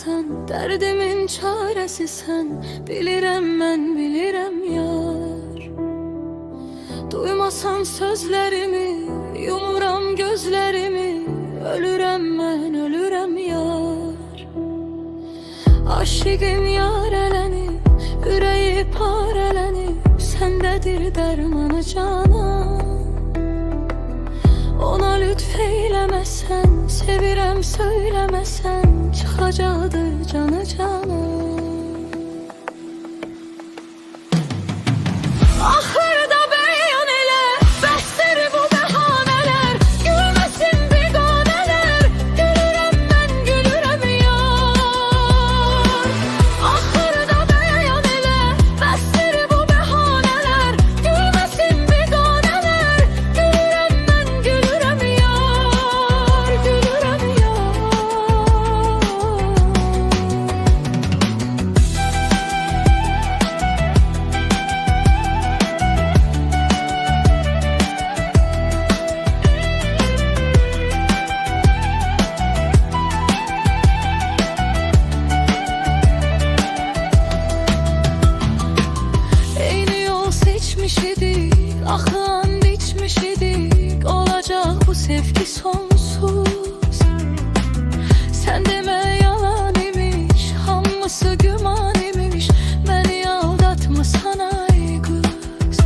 sen, derdimin çaresi sen. Bilirəm mən, bilirəm yar. Duymasan sözlerimi, yumuram gözlerimi. Ölürəm mən, ölürəm yar. Aşıqın yar elənib, ürəyi parələnib. Səndədir dərmanı canan. Ona lütfeyləməsən, sevirəm söyləməsən, çıxacaqdır canı cana. Axırda bəyan elə, bəsdir bu bəhanələr. Gülməsin biganələr, gülürəm mən, gülürəm yar. Axırda bəyan elə, bəsdir bu bəhanələr. Gülməsin biganələr, gülürəm mən, gülürəm yar, gülürəm yar. Eyni yol seçmiş idik, axı and içmiş idik. Olacaq bu sevgi sonsuz. Sən demə yalan imiş, hamısı güman imiş. Məni aldatmısan ay qız.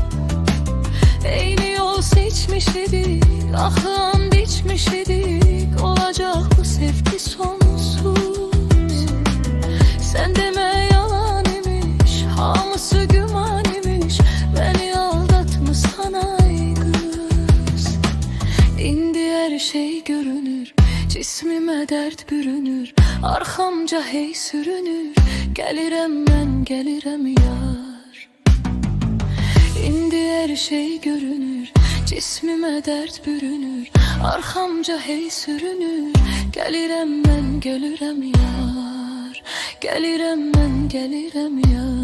Eyni yol seçmiş idik, axı and içmiş idik. Olacaq bu sevgi sonsuz. Sən demə yalan imiş, hamısı güman imiş. Beni aldatmısan ay kız. İndi her şey görünür, cismime dert bürünür. Arxamca hey sürünür, gəlirəm mən, gəlirəm yar. İndi her şey görünür, cismime dert bürünür. Arxamca hey sürünür, gəlirəm mən, gəlirəm yar. Gəlirəm mən, gəlirəm yar.